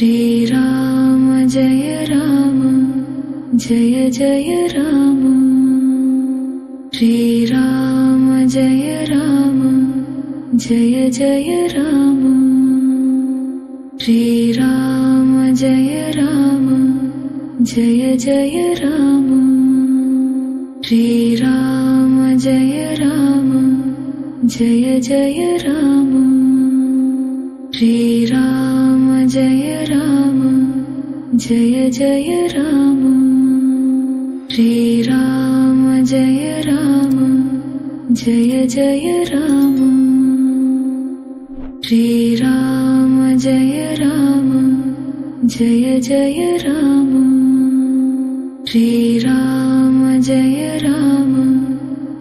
Shriram Jai Ram Jai Jai Ram Shriram Jai Ram Jai Jai Ram Shriram Jai Ram Jai Jai Ram Shriram Jai Ram Jai Jai Ram Shriram Jai Ram Jai Jai Ram Shriram Jai Ram Jai Jai Ram Shriram Jai Ram Jai Jai Ram Shriram Jai Ram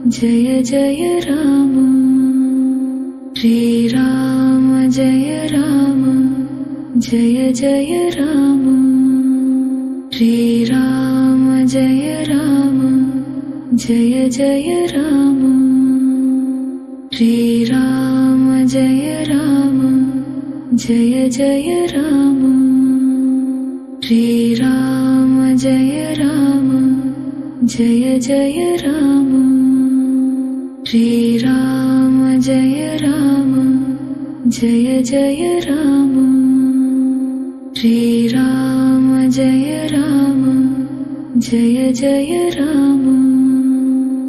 Jai Jai Ram Shriram Jai Ram Jai Jai Ram Shriram Jai Ram Jai Jai Ram Shriram Jai Ram Jai Jai Ram Shriram Jai Ram Jai Jai Ram Shriram Jai Ram Jai Jai Ram Shriram Jai Ram Jai Jai Ram